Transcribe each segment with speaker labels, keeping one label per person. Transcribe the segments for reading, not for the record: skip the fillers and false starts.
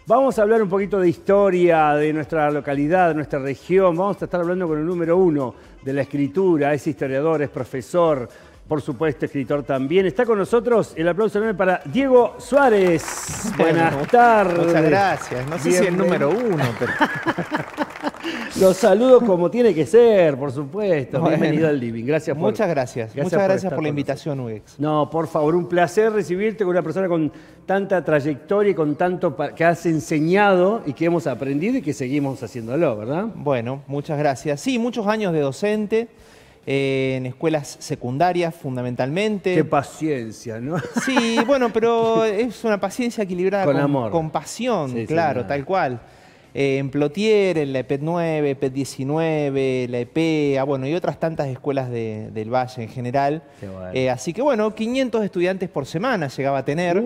Speaker 1: Vamos a hablar un poquito de historia de nuestra localidad, de nuestra región. Vamos a estar hablando con el número uno de la escritura. Es historiador, es profesor, por supuesto, escritor también. Está con nosotros el aplauso enorme para Diego Suárez. Buenas tardes.
Speaker 2: Muchas gracias. No sé si el número uno, pero...
Speaker 1: Los saludo como tiene que ser, por supuesto.
Speaker 2: Bueno,
Speaker 1: bienvenido al Living. Gracias por...
Speaker 2: Muchas gracias. Muchas gracias por la invitación, UX.
Speaker 1: No, por favor, un placer recibirte con una persona con tanta trayectoria y con tanto que has enseñado y que hemos aprendido y que seguimos haciéndolo, ¿verdad?
Speaker 2: Bueno, muchas gracias. Sí, muchos años de docente, en escuelas secundarias fundamentalmente.
Speaker 1: Qué paciencia, ¿no?
Speaker 2: Sí, bueno, pero es una paciencia equilibrada
Speaker 1: con amor.
Speaker 2: Con pasión,
Speaker 1: sí,
Speaker 2: claro,
Speaker 1: sí,
Speaker 2: tal cual. En Plotier, en la EPET 9, EPET 19, la EPEA, bueno, y otras tantas escuelas del Valle en general.
Speaker 1: Bueno.
Speaker 2: Así que bueno, 500 estudiantes por semana llegaba a tener,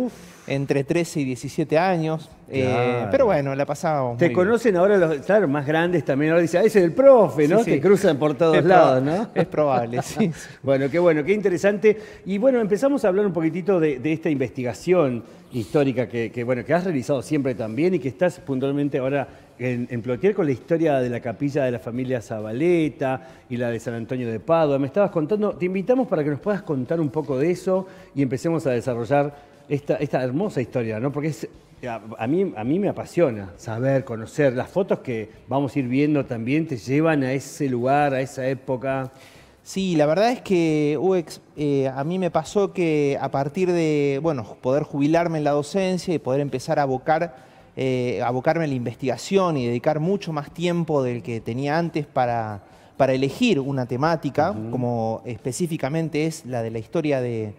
Speaker 2: entre 13 y 17 años.
Speaker 1: Claro.
Speaker 2: Pero bueno, la pasábamos
Speaker 1: Te
Speaker 2: muy
Speaker 1: conocen bien. Ahora los, claro, más grandes también. Ahora dicen, ese es el profe, ¿no?
Speaker 2: Sí, sí.
Speaker 1: Te cruzan por todos lados, ¿no?
Speaker 2: Es probable, sí.
Speaker 1: Bueno, qué interesante. Y bueno, empezamos a hablar un poquitito de esta investigación histórica que has realizado siempre también y que estás puntualmente ahora en Plotier con la historia de la capilla de la familia Zabaleta y la de San Antonio de Padua. Me estabas contando, te invitamos para que nos puedas contar un poco de eso y empecemos a desarrollar esta hermosa historia, ¿no? Porque a mí me apasiona saber, conocer. Las fotos que vamos a ir viendo también te llevan a ese lugar, a esa época.
Speaker 2: Sí, la verdad es que, UX, a mí me pasó que a partir de, bueno, poder jubilarme en la docencia y poder empezar a abocarme a la investigación y dedicar mucho más tiempo del que tenía antes para elegir una temática, como específicamente es la de la historia de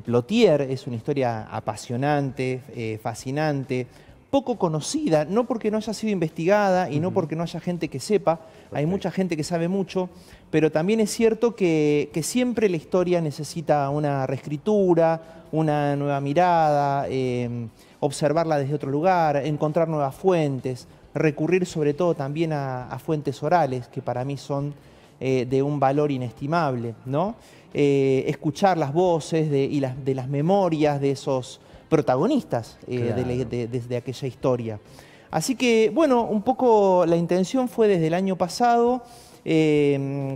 Speaker 2: Plotier. Es una historia apasionante, fascinante, poco conocida, no porque no haya sido investigada y no porque no haya gente que sepa. Hay mucha gente que sabe mucho, pero también es cierto que siempre la historia necesita una reescritura, una nueva mirada, observarla desde otro lugar, encontrar nuevas fuentes, recurrir sobre todo también a fuentes orales, que para mí son de un valor inestimable, ¿no? Escuchar las voces de las memorias de esos protagonistas
Speaker 1: claro.
Speaker 2: de aquella historia. Así que, bueno, un poco la intención fue desde el año pasado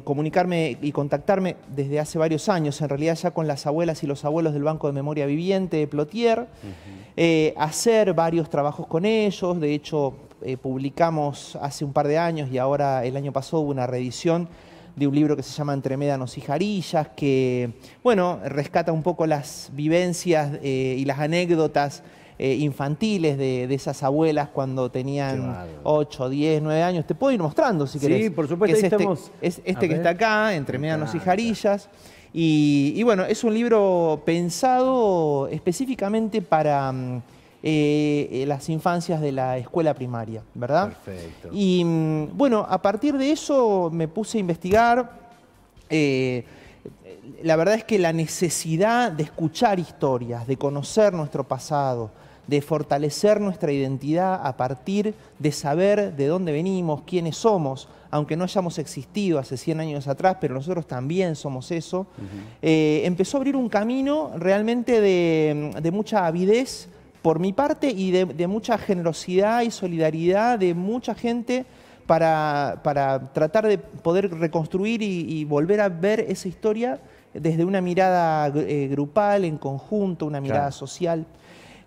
Speaker 2: comunicarme y contactarme desde hace varios años, en realidad ya con las abuelas y los abuelos del Banco de Memoria Viviente de Plotier, hacer varios trabajos con ellos. De hecho, publicamos hace un par de años y ahora el año pasado hubo una reedición de un libro que se llama Entre Médanos y Jarillas, que, bueno, rescata un poco las vivencias y las anécdotas infantiles de esas abuelas cuando tenían 8, 10, 9 años. Te puedo ir mostrando si querés.
Speaker 1: Sí, por supuesto,
Speaker 2: es
Speaker 1: ahí estamos.
Speaker 2: Es este que está acá, Entre Médanos y Jarillas. Y bueno, es un libro pensado específicamente para las infancias de la escuela primaria, ¿verdad?
Speaker 1: Perfecto.
Speaker 2: Y bueno, a partir de eso me puse a investigar. La verdad es que la necesidad de escuchar historias, de conocer nuestro pasado, de fortalecer nuestra identidad a partir de saber de dónde venimos, quiénes somos, aunque no hayamos existido hace 100 años atrás, pero nosotros también somos eso, empezó a abrir un camino realmente de mucha avidez por mi parte y de mucha generosidad y solidaridad de mucha gente para tratar de poder reconstruir y volver a ver esa historia desde una mirada grupal, en conjunto, una mirada social.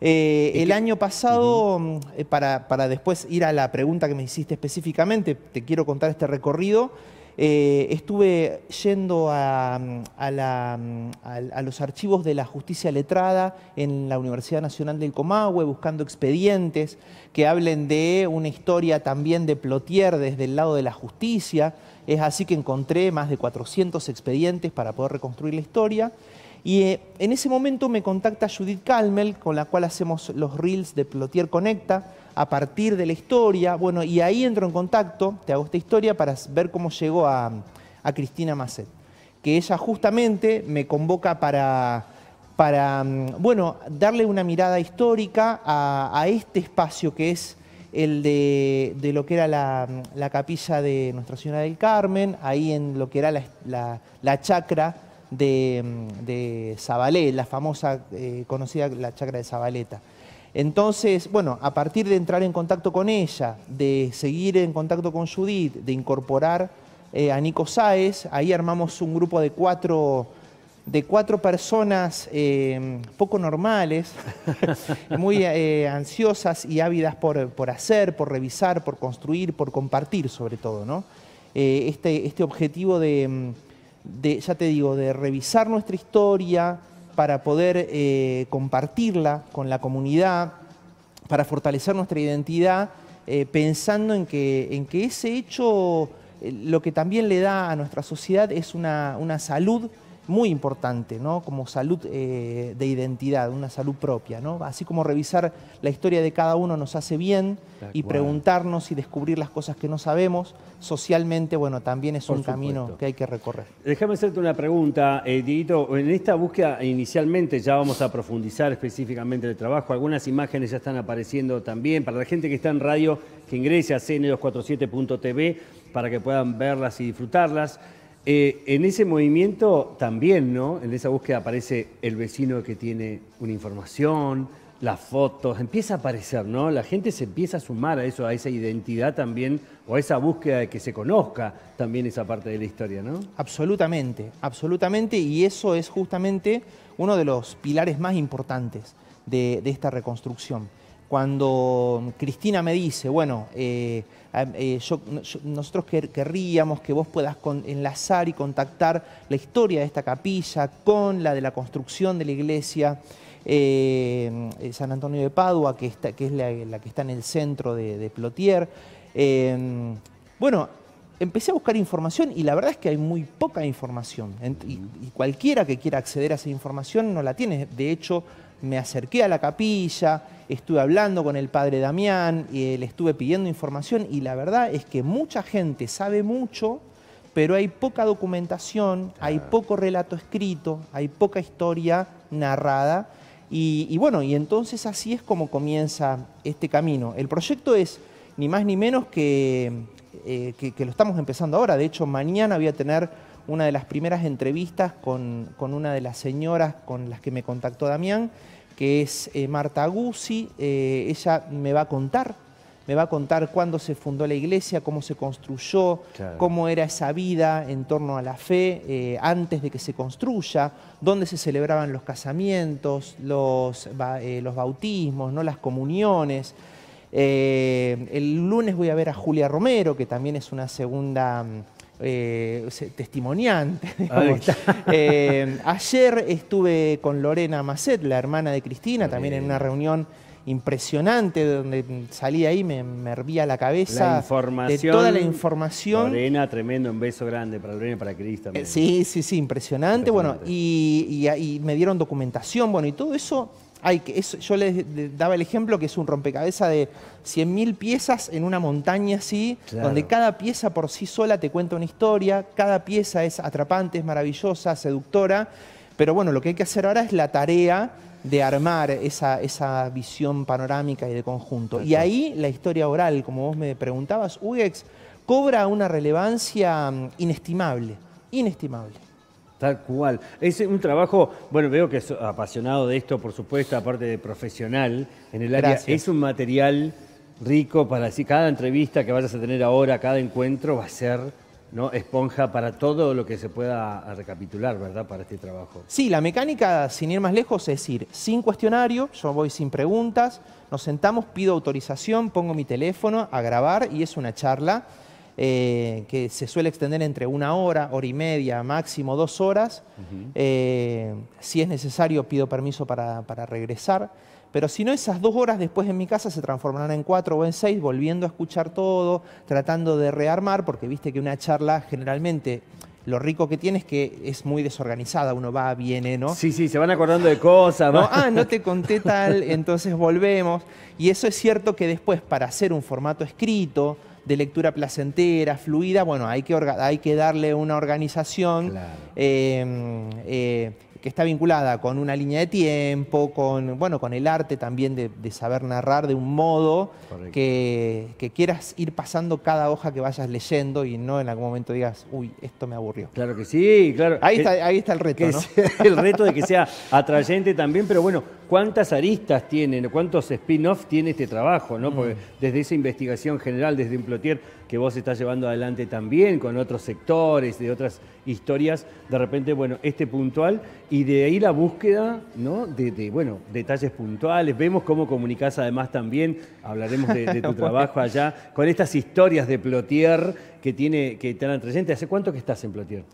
Speaker 2: El año pasado, para después ir a la pregunta que me hiciste específicamente, te quiero contar este recorrido. Estuve yendo a los archivos de la justicia letrada en la Universidad Nacional del Comahue, buscando expedientes que hablen de una historia también de Plotier desde el lado de la justicia. Es así que encontré más de 400 expedientes para poder reconstruir la historia. Y en ese momento me contacta Judith Calmel, con la cual hacemos los reels de Plotier Conecta, a partir de la historia. Bueno, y ahí entro en contacto, te hago esta historia para ver cómo llegó a Cristina Masset, que ella justamente me convoca para bueno, darle una mirada histórica a este espacio que es el de lo que era la capilla de Nuestra Señora del Carmen, ahí en lo que era la chacra de Zabaleta, la famosa, conocida la chacra de Zabaleta. Entonces, bueno, a partir de entrar en contacto con ella, de seguir en contacto con Judith, de incorporar a Nico Sáez, ahí armamos un grupo de cuatro personas poco normales, muy ansiosas y ávidas por hacer, por revisar, por construir, por compartir sobre todo, ¿no? Este objetivo ya te digo, de revisar nuestra historia para poder compartirla con la comunidad, para fortalecer nuestra identidad, pensando en que ese hecho lo que también le da a nuestra sociedad es una salud muy importante, ¿no? Como salud de identidad, una salud propia, ¿no? Así como revisar la historia de cada uno nos hace bien y preguntarnos y descubrir las cosas que no sabemos, socialmente, bueno, también es un camino que hay que recorrer.
Speaker 1: Déjame hacerte una pregunta, Dieguito. En esta búsqueda inicialmente ya vamos a profundizar específicamente el trabajo. Algunas imágenes ya están apareciendo también. Para la gente que está en radio, que ingrese a cn247.tv para que puedan verlas y disfrutarlas. En ese movimiento también, ¿no? En esa búsqueda aparece el vecino que tiene una información, las fotos, empieza a aparecer, ¿no? La gente se empieza a sumar a eso, a esa identidad también, o a esa búsqueda de que se conozca también esa parte de la historia, ¿no?
Speaker 2: Absolutamente, absolutamente, y eso es justamente uno de los pilares más importantes de esta reconstrucción. Cuando Cristina me dice, bueno, nosotros querríamos que vos puedas enlazar y contactar la historia de esta capilla con la de la construcción de la iglesia San Antonio de Padua, que es la que está en el centro de Plotier. Bueno, empecé a buscar información y la verdad es que hay muy poca información. Y cualquiera que quiera acceder a esa información no la tiene. De hecho, me acerqué a la capilla, estuve hablando con el padre Damián, le estuve pidiendo información y la verdad es que mucha gente sabe mucho, pero hay poca documentación, hay poco relato escrito, hay poca historia narrada y bueno, y entonces así es como comienza este camino. El proyecto es ni más ni menos que lo estamos empezando ahora. De hecho, mañana voy a tener una de las primeras entrevistas con una de las señoras con las que me contactó Damián, que es Marta Guzzi. Ella me va a contar cuándo se fundó la iglesia, cómo se construyó, cómo era esa vida en torno a la fe antes de que se construya, dónde se celebraban los casamientos, los bautismos, ¿no? Las comuniones. El lunes voy a ver a Julia Romero, que también es una segunda testimoniante. Ayer estuve con Lorena Masset, la hermana de Cristina, también en una reunión impresionante donde salí ahí, me hervía la cabeza de toda la información.
Speaker 1: Lorena, tremendo, un beso grande para Lorena y para Cris también.
Speaker 2: Sí, impresionante. Bueno, y me dieron documentación, bueno, y todo eso. Yo les daba el ejemplo que es un rompecabezas de 100.000 piezas en una montaña así, donde cada pieza por sí sola te cuenta una historia, cada pieza es atrapante, es maravillosa, seductora, pero bueno, lo que hay que hacer ahora es la tarea de armar esa visión panorámica y de conjunto. Y ahí la historia oral, como vos me preguntabas, UGEX, cobra una relevancia inestimable, inestimable.
Speaker 1: Tal cual. Es un trabajo, bueno, veo que es apasionado de esto, por supuesto, aparte de profesional en el área. Gracias. Es un material rico para decir, cada entrevista que vayas a tener ahora, cada encuentro va a ser, ¿no?, esponja para todo lo que se pueda recapitular, ¿verdad?, para este trabajo. Sí, la mecánica, sin ir más lejos, es ir sin cuestionario, yo voy sin preguntas, nos sentamos, pido autorización, pongo mi teléfono a grabar y es una charla. Que se suele extender entre 1 hora, hora y media, máximo 2 horas. Si es necesario, pido permiso para regresar. Pero si no, esas 2 horas después en mi casa se transformarán en 4 o en 6, volviendo a escuchar todo, tratando de rearmar, porque viste que una charla generalmente lo rico que tiene es que es muy desorganizada, uno va, viene, ¿no? Sí, se van acordando de cosas. ¿No? No te conté tal, entonces volvemos. Y eso es cierto que después, para hacer un formato escrito, de lectura placentera, fluida, bueno, hay que darle una organización que está vinculada con una línea de tiempo, con el arte también de saber narrar de un modo que quieras ir pasando cada hoja que vayas leyendo y no en algún momento digas, uy, esto me aburrió. Claro que sí, claro. Ahí está el reto, ¿no? El reto de que sea atrayente también, pero bueno, cuántas aristas tienen, cuántos spin-off tiene este trabajo, ¿no? Porque desde esa investigación general, desde un Plotier que vos estás llevando adelante también con otros sectores, de otras historias, de repente, bueno, este puntual, y de ahí la búsqueda, ¿no? Bueno, detalles puntuales. Vemos cómo comunicás además también, hablaremos de tu trabajo allá, con estas historias de Plotier que te han presente. ¿Hace cuánto que estás en Plotier?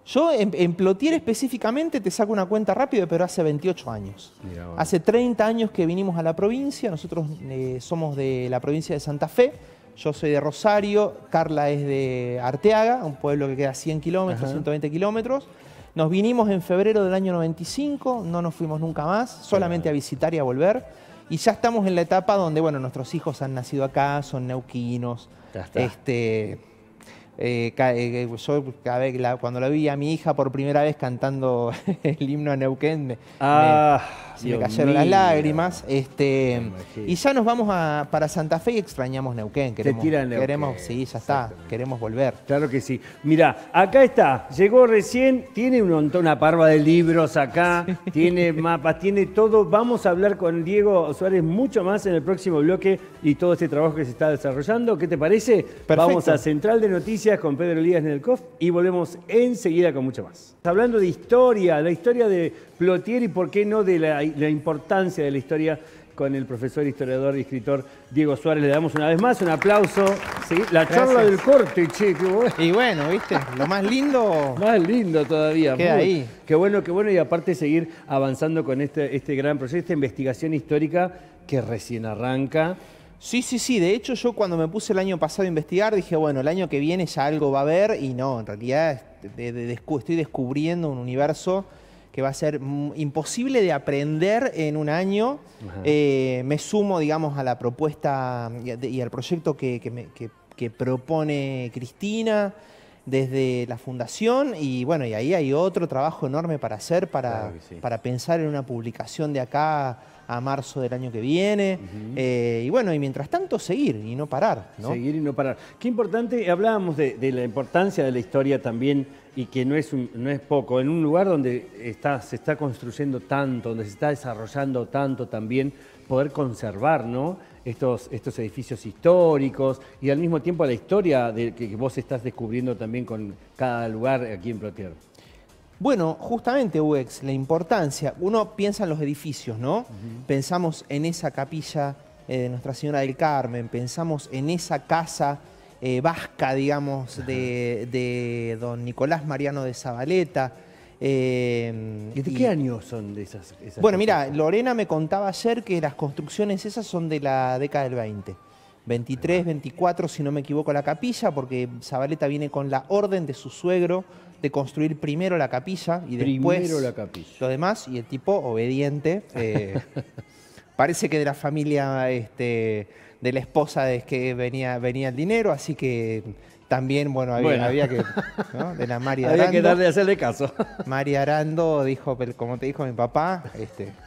Speaker 2: Yo en Plotier específicamente te saco una cuenta rápida, pero hace 28 años.
Speaker 1: Mirá, bueno.
Speaker 2: Hace 30 años que vinimos a la provincia, nosotros somos de la provincia de Santa Fe, yo soy de Rosario, Carla es de Arteaga, un pueblo que queda a 100 kilómetros, 120 kilómetros. Nos vinimos en febrero del año 95, no nos fuimos nunca más, solamente a visitar y a volver. Y ya estamos en la etapa donde, bueno, nuestros hijos han nacido acá, son neuquinos.
Speaker 1: Ya está.
Speaker 2: Yo cuando la vi a mi hija por primera vez cantando el himno a Neuquén, se me cayeron las lágrimas. Y ya nos vamos para Santa Fe y extrañamos Neuquén. Queremos, sí, ya está, queremos volver.
Speaker 1: Claro que sí. Mirá, acá está, llegó recién, tiene una parva de libros acá, tiene mapas, tiene todo. Vamos a hablar con Diego Suárez mucho más en el próximo bloque y todo este trabajo que se está desarrollando. ¿Qué te parece?
Speaker 2: Perfecto.
Speaker 1: Vamos a Central de Noticias con Pedro Elías Nelkov y volvemos enseguida con mucho más. Hablando de historia, la historia de Plotier y por qué no de la importancia de la historia con el profesor, historiador y escritor Diego Suárez. Le damos una vez más un aplauso. ¿Sí? La charla del corte, che, qué bueno.
Speaker 2: Y bueno, viste, lo más lindo...
Speaker 1: Más lindo todavía.
Speaker 2: Queda ahí.
Speaker 1: Qué bueno, y aparte seguir avanzando con este gran proyecto, esta investigación histórica que recién arranca.
Speaker 2: Sí. De hecho, yo cuando me puse el año pasado a investigar, dije, bueno, el año que viene ya algo va a haber, y no, en realidad estoy descubriendo un universo que va a ser imposible de aprender en un año. Me sumo, digamos, a la propuesta y al proyecto que propone Cristina desde la fundación, y bueno, y ahí hay otro trabajo enorme para hacer, para pensar en una publicación de acá a marzo del año que viene. Y bueno, y mientras tanto seguir y no parar, ¿no?
Speaker 1: Seguir y no parar. Qué importante, hablábamos de la importancia de la historia también, y que no es poco, en un lugar donde se está construyendo tanto, donde se está desarrollando tanto también, poder conservar, ¿no? estos edificios históricos y al mismo tiempo la historia que vos estás descubriendo también con cada lugar aquí en Plotier.
Speaker 2: Bueno, justamente, Uex, la importancia, uno piensa en los edificios, ¿no? Pensamos en esa capilla de Nuestra Señora del Carmen, pensamos en esa casa vasca, digamos, de don Nicolás Mariano de Zabaleta.
Speaker 1: ¿Y de qué año son de esas
Speaker 2: Bueno,
Speaker 1: cosas?
Speaker 2: mira, Lorena me contaba ayer que las construcciones esas son de la década del 20. 23, 24, si no me equivoco, la capilla, porque Zabaleta viene con la orden de su suegro de construir primero la capilla y después
Speaker 1: la capilla.
Speaker 2: lo demás, y el tipo obediente. Parece que de la familia de la esposa es que venía el dinero, así que también, bueno, había que, ¿no? De la María Arando.
Speaker 1: Había que darle a hacerle caso.
Speaker 2: María Arando dijo, como te dijo mi papá,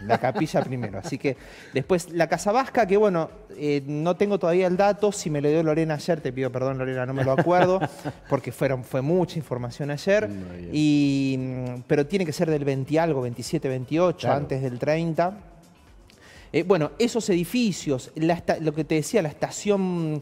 Speaker 2: la capilla primero. Así que después la Casa Vasca, que bueno, no tengo todavía el dato, si me lo dio Lorena ayer, te pido perdón, Lorena, no me lo acuerdo, porque fue mucha información ayer, pero tiene que ser del 20 algo, 27, 28, claro, antes del 30. Bueno, esos edificios, lo que te decía, la estación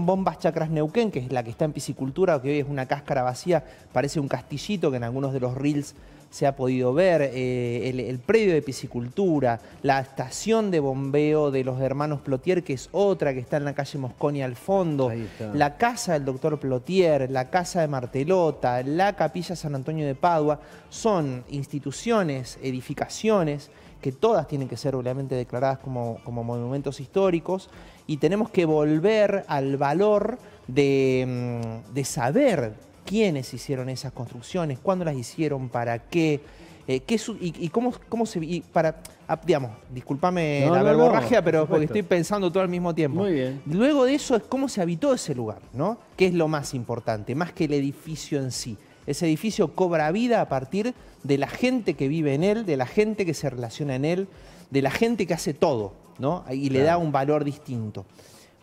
Speaker 2: Bombas Chacras Neuquén, que es la que está en piscicultura, que hoy es una cáscara vacía, parece un castillito que en algunos de los reels se ha podido ver, el predio de piscicultura, la estación de bombeo de los hermanos Plotier, que es otra que está en la calle Mosconi al fondo, la casa del doctor Plotier, la casa de Martelota, la capilla San Antonio de Padua, son instituciones, edificaciones, que todas tienen que ser obviamente declaradas como monumentos históricos, y tenemos que volver al valor de saber quiénes hicieron esas construcciones, cuándo las hicieron, para qué, y cómo se... digamos, discúlpame la verborragia, pero porque estoy pensando todo al mismo tiempo.
Speaker 1: Muy bien.
Speaker 2: Luego de eso es cómo se habitó ese lugar, ¿no? Que es lo más importante, más que el edificio en sí. Ese edificio cobra vida a partir de la gente que vive en él, de la gente que se relaciona en él, de la gente que hace todo, ¿no? Y le da un valor distinto.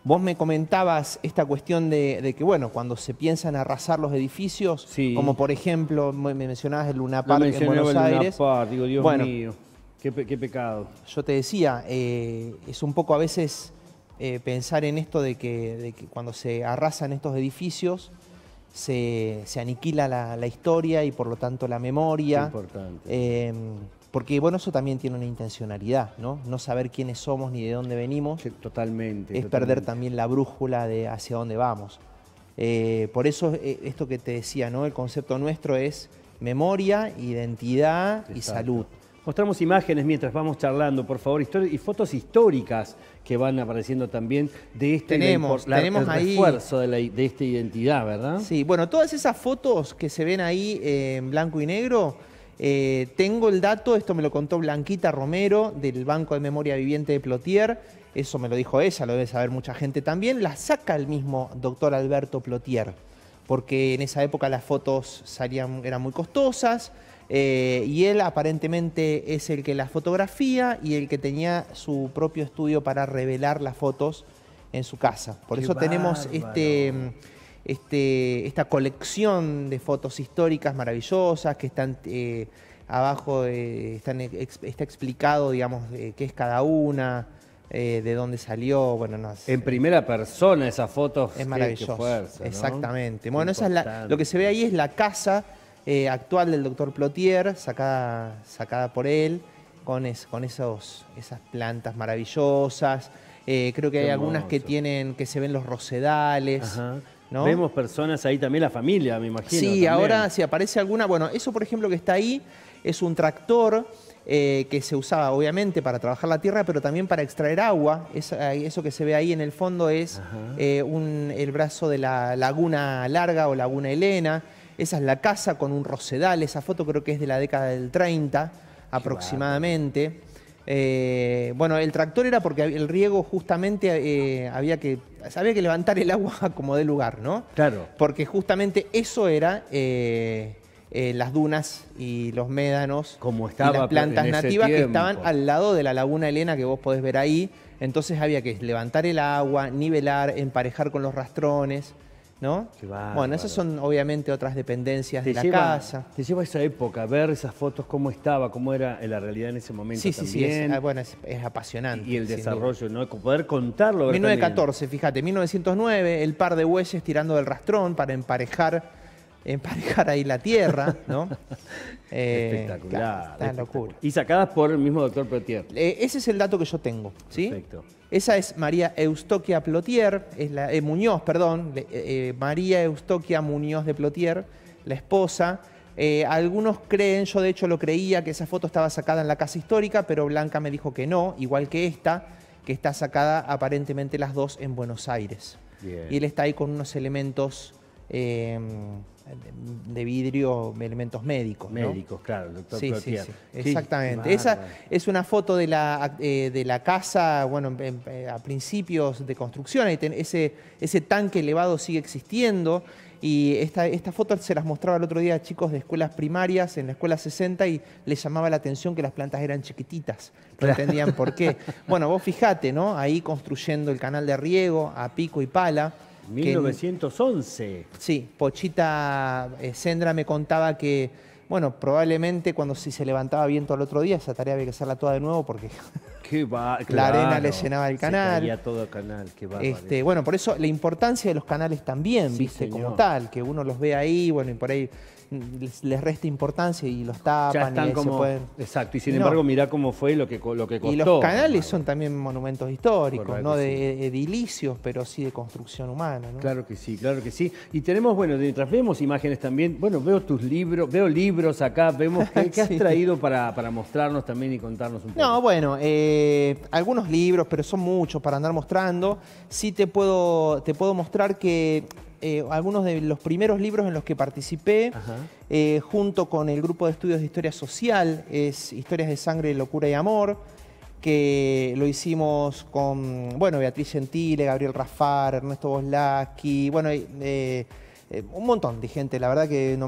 Speaker 2: Vos me comentabas esta cuestión de que, bueno, cuando se piensan arrasar los edificios, como por ejemplo, me mencionabas el Luna Park en Buenos Aires.
Speaker 1: Digo, Dios mío. Qué pecado.
Speaker 2: Yo te decía, es un poco a veces pensar en esto de que cuando se arrasan estos edificios se aniquila la historia y por lo tanto la memoria.
Speaker 1: Qué importante.
Speaker 2: Porque bueno, eso también tiene una intencionalidad, ¿no? No saber quiénes somos ni de dónde venimos.
Speaker 1: Sí, totalmente.
Speaker 2: Es perder también la brújula de hacia dónde vamos. Por eso esto que te decía, ¿no? El concepto nuestro es memoria, identidad y salud.
Speaker 1: Mostramos imágenes mientras vamos charlando, por favor, y fotos históricas que van apareciendo también de este
Speaker 2: tenemos
Speaker 1: el
Speaker 2: ahí,
Speaker 1: refuerzo de esta identidad, ¿verdad?
Speaker 2: Sí, bueno, todas esas fotos que se ven ahí en blanco y negro, tengo el dato, esto me lo contó Blanquita Romero del Banco de Memoria Viviente de Plotier, eso me lo dijo ella, lo debe saber mucha gente también, la saca el mismo doctor Alberto Plotier, porque en esa época las fotos eran muy costosas, y él aparentemente es el que las fotografía y el que tenía su propio estudio para revelar las fotos en su casa. Por eso tenemos esta colección de fotos históricas maravillosas que están abajo, está explicado, digamos, qué es cada una, de dónde salió. Bueno,
Speaker 1: en primera persona esas fotos.
Speaker 2: Es maravilloso.
Speaker 1: Qué fuerza, ¿no?
Speaker 2: Exactamente. Bueno, lo que se ve ahí es la casa actual del doctor Plotier, sacada por él, con esas plantas maravillosas. Creo que hay algunas que se ven los rosedales.
Speaker 1: Ajá.
Speaker 2: ¿No?
Speaker 1: Vemos personas ahí también, la familia, me imagino.
Speaker 2: Sí,
Speaker 1: también.
Speaker 2: Ahora si aparece alguna, bueno, eso por ejemplo que está ahí es un tractor que se usaba obviamente para trabajar la tierra, pero también para extraer agua. Eso que se ve ahí en el fondo es el brazo de la Laguna Larga o Laguna Elena. Esa es la casa con un rosedal, esa foto creo que es de la década del 30 aproximadamente. Bueno, el tractor era porque el riego justamente había que levantar el agua como de lugar, ¿no?
Speaker 1: Claro.
Speaker 2: Porque justamente eso era las dunas y los médanos
Speaker 1: como estaba
Speaker 2: y las plantas
Speaker 1: en ese
Speaker 2: nativas
Speaker 1: tiempo,
Speaker 2: que estaban al lado de la Laguna Elena que vos podés ver ahí. Entonces había que levantar el agua, nivelar, emparejar con los rastrones, ¿no? Bueno, esas son obviamente otras dependencias de la casa.
Speaker 1: Te lleva a esa época, ver esas fotos, cómo estaba, cómo era la realidad en ese momento también.
Speaker 2: Sí, es apasionante.
Speaker 1: Y el desarrollo, ¿no? Poder contarlo.
Speaker 2: 1914, fíjate, 1909, el par de bueyes tirando del rastrón para emparejar ahí la tierra, ¿no?
Speaker 1: Espectacular.
Speaker 2: Está locura.
Speaker 1: Y sacadas por el mismo doctor Plotier.
Speaker 2: Ese es el dato que yo tengo, ¿sí?
Speaker 1: Perfecto.
Speaker 2: Esa es María Eustoquia Plotier, Muñoz, perdón, María Eustoquia Muñoz de Plotier, la esposa. Algunos creen, yo de hecho lo creía, que esa foto estaba sacada en la casa histórica, pero Blanca me dijo que no, igual que esta, que está sacada aparentemente las dos en Buenos Aires.
Speaker 1: Bien.
Speaker 2: Y él está ahí con unos elementos de vidrio, elementos médicos, ¿no?
Speaker 1: Médicos, claro, doctor
Speaker 2: Sí,
Speaker 1: Plotier.
Speaker 2: sí, exactamente. Esa es una foto de la casa, bueno, a principios de construcción. Ese tanque elevado sigue existiendo. Y esta foto se las mostraba el otro día a chicos de escuelas primarias, en la escuela 60, y les llamaba la atención que las plantas eran chiquititas. No entendían por qué. Bueno, vos fijate, ¿no? Ahí construyendo el canal de riego a pico y pala.
Speaker 1: 1911.
Speaker 2: Sí, Pochita Sendra me contaba que, bueno, probablemente si se levantaba viento al otro día, esa tarea había que hacerla toda de nuevo porque la arena le llenaba el canal.
Speaker 1: Se caía todo el canal, qué bárbaro.
Speaker 2: Bueno, por eso la importancia de los canales también,
Speaker 1: Sí,
Speaker 2: viste,
Speaker 1: señor.
Speaker 2: como tal, que uno los ve ahí, bueno, y por ahí les resta importancia y los tapan.
Speaker 1: Ya están
Speaker 2: y
Speaker 1: como,
Speaker 2: se pueden...
Speaker 1: exacto, y sin embargo mirá cómo fue lo que costó.
Speaker 2: Y los canales son también monumentos históricos,
Speaker 1: Correcto,
Speaker 2: no
Speaker 1: sí.
Speaker 2: de edilicios, pero sí de construcción humana, ¿no?
Speaker 1: Claro que sí, claro que sí. Y tenemos, bueno, mientras vemos imágenes también, bueno, veo tus libros, veo libros acá, vemos qué has
Speaker 2: Sí.
Speaker 1: traído para mostrarnos también y contarnos un poco.
Speaker 2: No, bueno, algunos libros, pero son muchos para andar mostrando. Sí te puedo mostrar que algunos de los primeros libros en los que participé, junto con el grupo de estudios de historia social, es Historias de Sangre, Locura y Amor, que lo hicimos con, bueno, Beatriz Gentile, Gabriel Rafar, Ernesto Boslaski, bueno, un montón de gente, la verdad que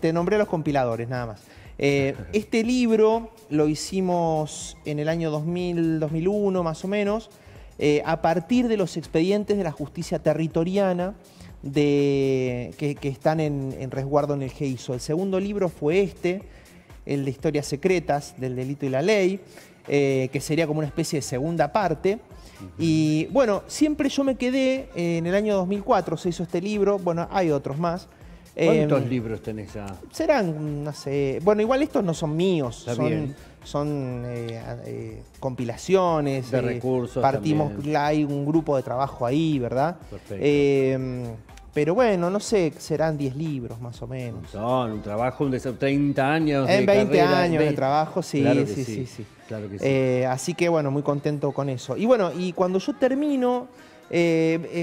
Speaker 2: te nombré a los compiladores, nada más. Este libro lo hicimos en el año 2000, 2001 más o menos, a partir de los expedientes de la justicia territoriana que están en resguardo en el GEISO. El segundo libro fue el de Historias Secretas del Delito y la Ley, que sería como una especie de segunda parte. Y bueno, siempre yo me quedé, en el año 2004 se hizo este libro, bueno, hay otros más.
Speaker 1: ¿Cuántos libros tenés ya?
Speaker 2: Serán, no sé, bueno, igual estos no son míos,
Speaker 1: Está
Speaker 2: son compilaciones.
Speaker 1: De recursos
Speaker 2: partimos,
Speaker 1: también.
Speaker 2: hay un grupo de trabajo ahí, ¿verdad?
Speaker 1: Perfecto.
Speaker 2: Pero bueno, no sé, serán 10 libros más o menos.
Speaker 1: Un trabajo de 30 años
Speaker 2: En
Speaker 1: de
Speaker 2: 20
Speaker 1: carrera,
Speaker 2: años de trabajo, sí,
Speaker 1: Claro que
Speaker 2: sí.
Speaker 1: Claro que sí.
Speaker 2: Así que bueno, muy contento con eso. Y bueno, y cuando yo termino,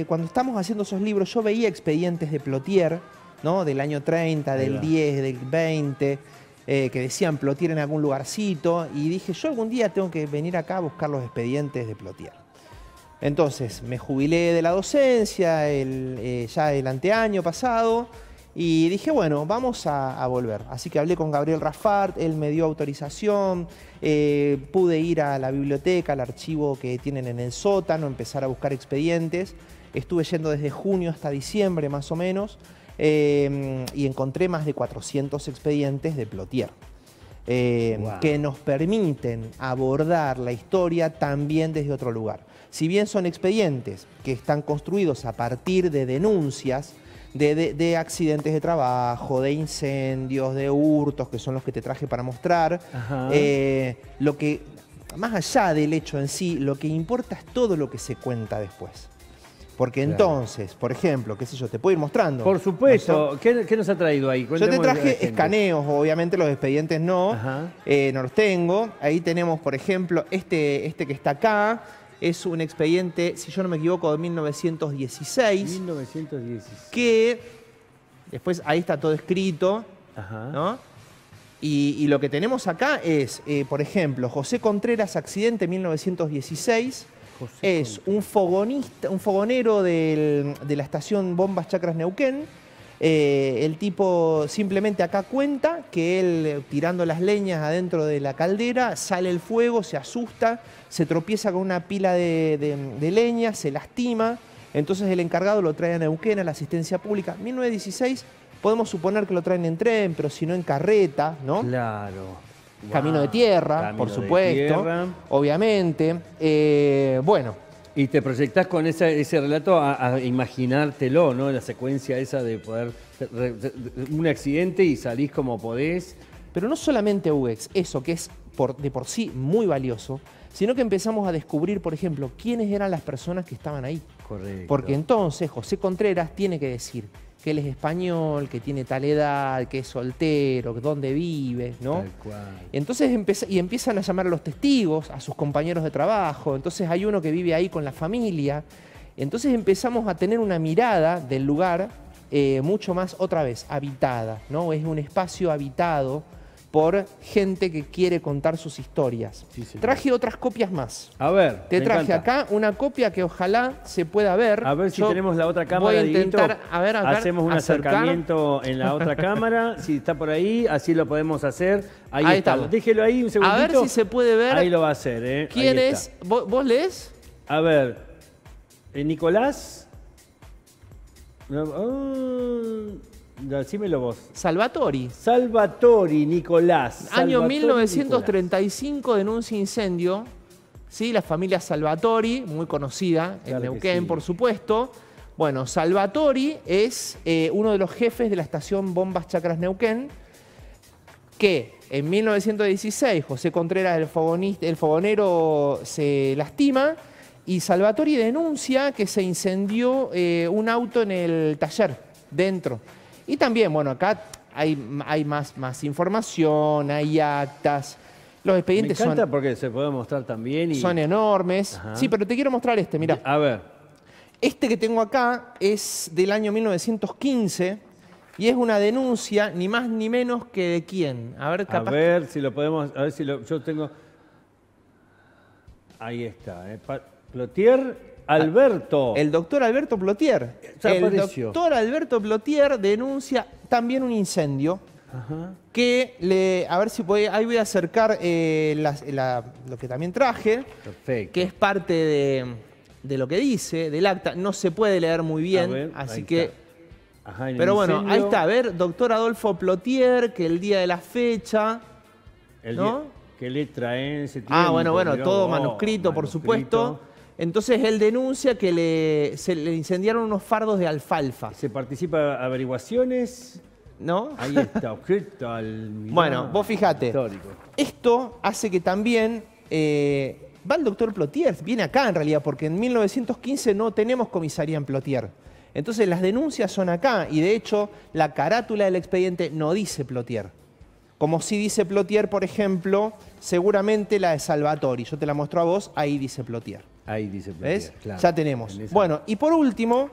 Speaker 2: cuando estamos haciendo esos libros, yo veía expedientes de Plotier, ¿no? Del año 30,
Speaker 1: Ahí
Speaker 2: del
Speaker 1: va.
Speaker 2: 10, del 20, que decían Plotier en algún lugarcito, y dije, yo algún día tengo que venir acá a buscar los expedientes de Plotier. Entonces, me jubilé de la docencia ya el anteaño pasado, y dije, bueno, vamos a volver. Así que hablé con Gabriel Rafart, él me dio autorización, pude ir a la biblioteca, al archivo que tienen en el sótano, empezar a buscar expedientes. Estuve yendo desde junio hasta diciembre más o menos, y encontré más de 400 expedientes de Plotier,
Speaker 1: Wow.
Speaker 2: que nos permiten abordar la historia también desde otro lugar. Si bien son expedientes que están construidos a partir de denuncias, de accidentes de trabajo, de incendios, de hurtos, que son los que te traje para mostrar,
Speaker 1: Ajá.
Speaker 2: lo que, más allá del hecho en sí, lo que importa es todo lo que se cuenta después. Porque
Speaker 1: Claro.
Speaker 2: entonces, por ejemplo, qué sé yo, te puedo ir mostrando.
Speaker 1: Por supuesto.
Speaker 2: ¿No?
Speaker 1: ¿Qué nos ha traído ahí?
Speaker 2: Yo te
Speaker 1: Cuéntemosle a la
Speaker 2: traje
Speaker 1: gente.
Speaker 2: escaneos, obviamente los expedientes no,
Speaker 1: Ajá.
Speaker 2: no los tengo. Ahí tenemos, por ejemplo, este que está acá, es un expediente, si yo no me equivoco, de 1916,
Speaker 1: 1916.
Speaker 2: que después ahí está todo escrito,
Speaker 1: Ajá.
Speaker 2: ¿no? Y lo que tenemos acá es, por ejemplo, José Contreras, accidente 1916,
Speaker 1: José
Speaker 2: es un fogonero de la estación Bombas Chacras Neuquén. El tipo simplemente acá cuenta que él, tirando las leñas adentro de la caldera, sale el fuego, se asusta, se tropieza con una pila de leña, se lastima. Entonces el encargado lo trae a Neuquén, a la asistencia pública. 1916, podemos suponer que lo traen en tren, pero si no en carreta, ¿no?
Speaker 1: Claro.
Speaker 2: Camino
Speaker 1: Wow.
Speaker 2: de tierra,
Speaker 1: Camino
Speaker 2: por
Speaker 1: de
Speaker 2: supuesto,
Speaker 1: tierra.
Speaker 2: obviamente. Bueno,
Speaker 1: Y te proyectás con ese relato a imaginártelo, ¿no? La secuencia esa de poder... un accidente y salís como podés.
Speaker 2: pero no solamente UX, eso que es de por sí muy valioso, sino que empezamos a descubrir, por ejemplo, quiénes eran las personas que estaban ahí.
Speaker 1: Correcto.
Speaker 2: Porque entonces José Contreras tiene que decir que él es español, que tiene tal edad, que es soltero, que dónde vive, ¿no?
Speaker 1: Tal cual.
Speaker 2: Entonces empiezan a llamar a los testigos, a sus compañeros de trabajo. Entonces hay uno que vive ahí con la familia. Entonces empezamos a tener una mirada del lugar mucho más, otra vez, habitada, ¿no? Es un espacio habitado por gente que quiere contar sus historias.
Speaker 1: Sí, señor.
Speaker 2: Traje otras copias más.
Speaker 1: A ver,
Speaker 2: Te
Speaker 1: me
Speaker 2: traje
Speaker 1: encanta.
Speaker 2: acá una copia que ojalá se pueda ver.
Speaker 1: A ver si
Speaker 2: Yo
Speaker 1: tenemos la otra cámara.
Speaker 2: Voy a
Speaker 1: Dieguito.
Speaker 2: intentar, a ver, acá,
Speaker 1: hacemos un
Speaker 2: acercar.
Speaker 1: acercamiento en la otra cámara. Si está por ahí, así lo podemos hacer. Ahí,
Speaker 2: Ahí
Speaker 1: estamos.
Speaker 2: estamos.
Speaker 1: Déjelo ahí un segundito.
Speaker 2: A ver si se puede ver.
Speaker 1: Ahí lo va a hacer, ¿eh?
Speaker 2: ¿Quién
Speaker 1: Ahí
Speaker 2: es?
Speaker 1: está.
Speaker 2: ¿Vos lees?
Speaker 1: A ver, Nicolás. Decímelo vos.
Speaker 2: Salvatori.
Speaker 1: Salvatori, Nicolás.
Speaker 2: Año
Speaker 1: Salvatori,
Speaker 2: 1935, denuncia incendio. ¿Sí? La familia Salvatori, muy conocida
Speaker 1: Claro
Speaker 2: en
Speaker 1: que
Speaker 2: Neuquén,
Speaker 1: sí.
Speaker 2: por supuesto. Bueno, Salvatori es uno de los jefes de la estación Bombas Chacras Neuquén, que en 1916 José Contreras, el fogonero, se lastima y Salvatori denuncia que se incendió un auto en el taller, dentro. Y también, bueno, acá hay más información, hay actas. Los
Speaker 1: Me
Speaker 2: expedientes
Speaker 1: encanta porque se puede mostrar también.
Speaker 2: son enormes.
Speaker 1: Ajá.
Speaker 2: Sí, pero te quiero mostrar este, mirá.
Speaker 1: A ver.
Speaker 2: Este que tengo acá es del año 1915 y es una denuncia ni más ni menos que de quién. A ver,
Speaker 1: A
Speaker 2: capaz.
Speaker 1: ver si lo podemos. A ver si lo. Yo tengo. Ahí está. Plotier Alberto.
Speaker 2: El doctor Alberto Plotier.
Speaker 1: Ya
Speaker 2: El
Speaker 1: apareció.
Speaker 2: doctor Alberto Plotier denuncia también un incendio
Speaker 1: Ajá.
Speaker 2: que a ver si puede, ahí voy a acercar lo que también traje,
Speaker 1: Perfecto.
Speaker 2: que es parte de lo que dice, del acta. No se puede leer muy bien,
Speaker 1: A ver,
Speaker 2: así
Speaker 1: ahí
Speaker 2: que...
Speaker 1: está. Ajá, en el
Speaker 2: Pero bueno,
Speaker 1: incendio.
Speaker 2: ahí está, a ver, doctor Adolfo Plotier, que el día de la fecha, ¿no?
Speaker 1: ¿Qué letra en ese tiempo?
Speaker 2: Ah, bueno,
Speaker 1: Mirá
Speaker 2: todo
Speaker 1: vos,
Speaker 2: manuscrito, por supuesto. Entonces él denuncia que se le incendiaron unos fardos de alfalfa.
Speaker 1: ¿Se participa averiguaciones?
Speaker 2: ¿No?
Speaker 1: Ahí está, objeto al...
Speaker 2: Bueno, vos fijate.
Speaker 1: Histórico.
Speaker 2: Esto hace que también va el doctor Plotier, viene acá en realidad, porque en 1915 no tenemos comisaría en Plotier. Entonces las denuncias son acá y de hecho la carátula del expediente no dice Plotier. Como si dice Plotier, por ejemplo, seguramente la de Salvatori. Yo te la muestro a vos, ahí dice Plotier.
Speaker 1: Ahí dice Plotier,
Speaker 2: ¿Ves?
Speaker 1: claro.
Speaker 2: Ya tenemos. Bueno, y por último,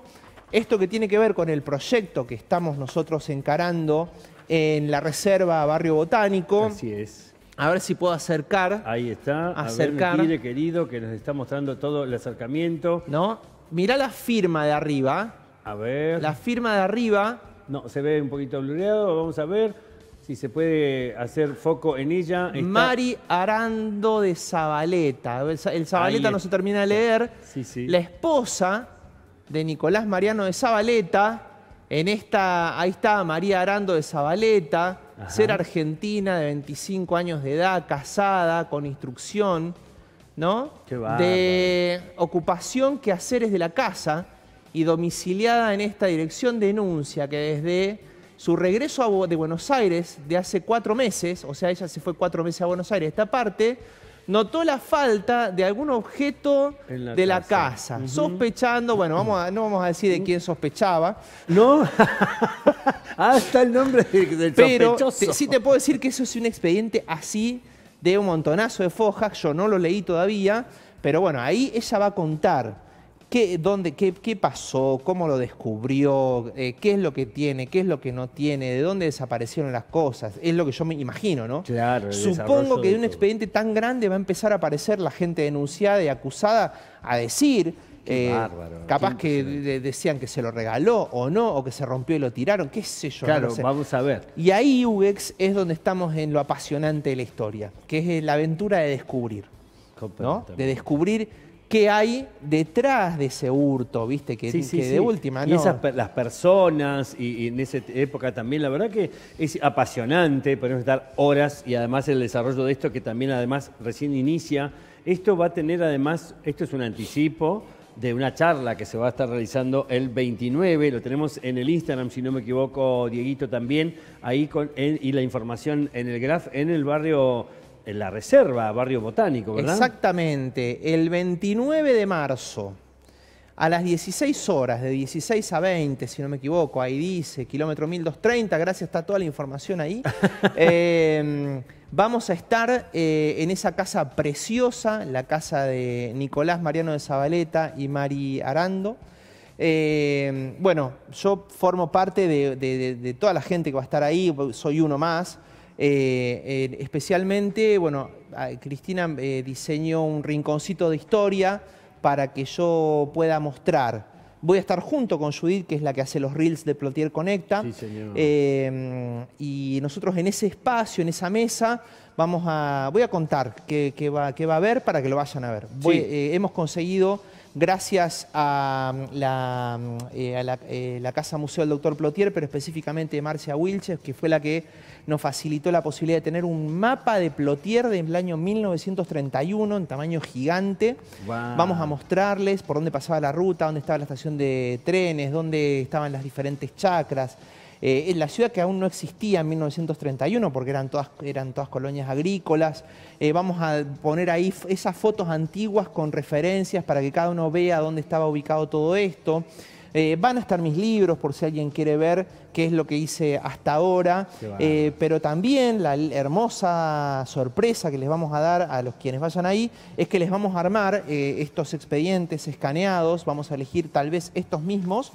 Speaker 2: esto que tiene que ver con el proyecto que estamos nosotros encarando en la reserva Barrio Botánico.
Speaker 1: Así es.
Speaker 2: A ver si puedo acercar.
Speaker 1: Ahí está.
Speaker 2: Acercar.
Speaker 1: A ver, mire, querido, que nos está mostrando todo el acercamiento.
Speaker 2: ¿No? Mirá la firma de arriba.
Speaker 1: A ver.
Speaker 2: La firma de arriba.
Speaker 1: No, se ve un poquito blureado. Vamos a ver si se puede hacer foco en ella. Está...
Speaker 2: Mari Arando de Zabaleta. El Zabaleta no se termina de leer.
Speaker 1: Sí, sí.
Speaker 2: La esposa de Nicolás Mariano de Zabaleta. Ahí está María Arando de Zabaleta.
Speaker 1: Ajá.
Speaker 2: Ser argentina, de 25 años de edad, casada, con instrucción, ¿no?
Speaker 1: Qué bárbaro.
Speaker 2: De ocupación, quehaceres de la casa y domiciliada en esta dirección, denuncia que desde su regreso de Buenos Aires de hace 4 meses, o sea, ella se fue 4 meses a Buenos Aires, esta parte, notó la falta de algún objeto de la casa. Sospechando, bueno, no vamos a decir de quién sospechaba.
Speaker 1: ¿No? Hasta el nombre del sospechoso.
Speaker 2: Pero sí te puedo decir que eso es un expediente así de un montonazo de fojas. Yo no lo leí todavía, pero bueno, ahí ella va a contar qué pasó, cómo lo descubrió, qué es lo que tiene, qué es lo que no tiene, de dónde desaparecieron las cosas. Es lo que yo me imagino, ¿no?
Speaker 1: Claro.
Speaker 2: Supongo que de un expediente tan grande va a empezar a aparecer la gente denunciada y acusada a decir...
Speaker 1: bárbaro,
Speaker 2: capaz que decían que se lo regaló o no, o que se rompió y lo tiraron, qué sé yo.
Speaker 1: Claro,
Speaker 2: no sé.
Speaker 1: vamos a ver.
Speaker 2: Y ahí, Huguex, es donde estamos en lo apasionante de la historia, que es la aventura de descubrir, ¿no? De descubrir qué hay detrás de ese hurto, ¿viste? Que de última,
Speaker 1: ¿no?
Speaker 2: Y
Speaker 1: las personas, y en esa época también, la verdad que es apasionante, podemos estar horas, y además el desarrollo de esto, que también además recién inicia. Esto va a tener además, esto es un anticipo de una charla que se va a estar realizando el 29, lo tenemos en el Instagram, si no me equivoco, Dieguito también, ahí y la información en el graph, en el barrio, en la reserva, Barrio Botánico, ¿verdad?
Speaker 2: Exactamente, el 29 de marzo, a las 16 horas, de 16 a 20, si no me equivoco, ahí dice, kilómetro 1230, gracias, está toda la información ahí. Vamos a estar en esa casa preciosa, la casa de Nicolás Mariano de Zabaleta y Mari Arando. Bueno, yo formo parte de toda la gente que va a estar ahí, soy uno más. Especialmente, bueno, Cristina diseñó un rinconcito de historia para que yo pueda mostrar. Voy a estar junto con Judith, que es la que hace los reels de Plotier Conecta.
Speaker 1: Sí, señor.
Speaker 2: Y nosotros en ese espacio, en esa mesa, voy a contar qué va a haber para que lo vayan a ver. Hemos conseguido, gracias a la Casa Museo del Dr. Plotier, pero específicamente de Marcia Wilches, que fue la que nos facilitó la posibilidad de tener un mapa de Plotier del año 1931 en tamaño gigante.
Speaker 1: Wow.
Speaker 2: Vamos a mostrarles por dónde pasaba la ruta, dónde estaba la estación de trenes, dónde estaban las diferentes chacras. En la ciudad que aún no existía en 1931 porque eran todas colonias agrícolas. Vamos a poner ahí esas fotos antiguas con referencias para que cada uno vea dónde estaba ubicado todo esto. Van a estar mis libros por si alguien quiere ver qué es lo que hice hasta ahora, pero también la hermosa sorpresa que les vamos a dar a los quienes vayan ahí es que les vamos a armar estos expedientes escaneados, vamos a elegir tal vez estos mismos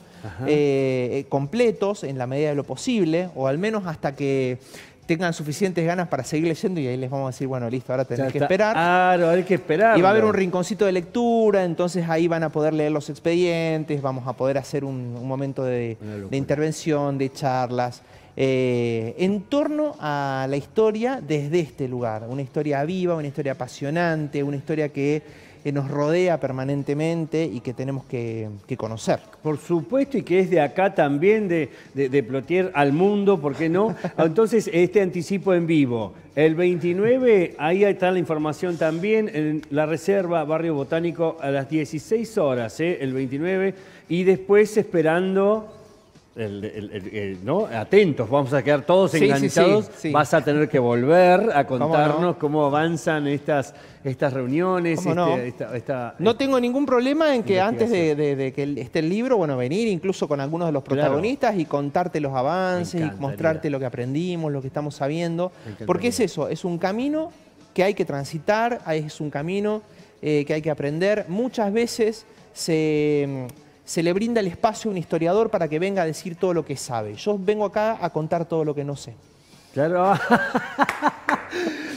Speaker 2: completos en la medida de lo posible, o al menos hasta que tengan suficientes ganas para seguir leyendo y ahí les vamos a decir, bueno, listo, ahora tenés que esperar.
Speaker 1: Claro, hay que esperar.
Speaker 2: Y va a haber un rinconcito de lectura, entonces ahí van a poder leer los expedientes, vamos a poder hacer un momento de intervención, de charlas, en torno a la historia desde este lugar. Una historia viva, una historia apasionante, una historia que nos rodea permanentemente y que tenemos que conocer.
Speaker 1: Por supuesto, y que es de acá también, de Plotier al mundo, ¿por qué no? Entonces, este anticipo en vivo, el 29, ahí está la información también, en la Reserva Barrio Botánico a las 16 horas, el 29, y después esperando... ¿no? Atentos, vamos a quedar todos enganchados.
Speaker 2: Sí.
Speaker 1: Vas a tener que volver a contarnos cómo avanzan estas reuniones.
Speaker 2: No tengo ningún problema en que antes de que esté el libro, bueno, venir incluso con algunos de los protagonistas y contarte los avances y mostrarte lo que aprendimos, lo que estamos sabiendo. Porque es eso, es un camino que hay que transitar, es un camino que hay que aprender. Muchas veces se le brinda el espacio a un historiador para que venga a decir todo lo que sabe. Yo vengo acá a contar todo lo que no sé.
Speaker 1: Claro.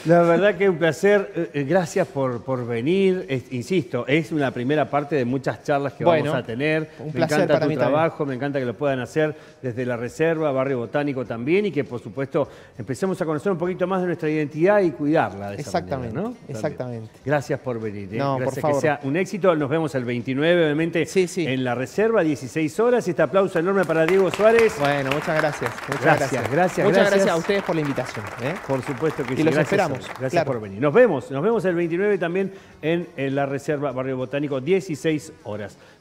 Speaker 1: La verdad que es un placer. Gracias por venir. Insisto, es una primera parte de muchas charlas que vamos a tener.
Speaker 2: Un placer
Speaker 1: me encanta
Speaker 2: para
Speaker 1: tu
Speaker 2: mí
Speaker 1: trabajo,
Speaker 2: también.
Speaker 1: me encanta que lo puedan hacer desde la Reserva, Barrio Botánico también, y que por supuesto empecemos a conocer un poquito más de nuestra identidad y cuidarla de esa manera, ¿no?
Speaker 2: Exactamente.
Speaker 1: Gracias por venir.
Speaker 2: No,
Speaker 1: gracias,
Speaker 2: por favor.
Speaker 1: que sea un éxito. Nos vemos el 29, obviamente, en la Reserva, 16 horas. Este aplauso enorme para Diego Suárez.
Speaker 2: Bueno, muchas gracias.
Speaker 1: Gracias.
Speaker 2: Muchas gracias a ustedes por la invitación.
Speaker 1: Por supuesto que sí.
Speaker 2: Y los
Speaker 1: Gracias,
Speaker 2: esperamos.
Speaker 1: Gracias por venir. Nos vemos el 29 también en la Reserva Barrio Botánico, 16 horas.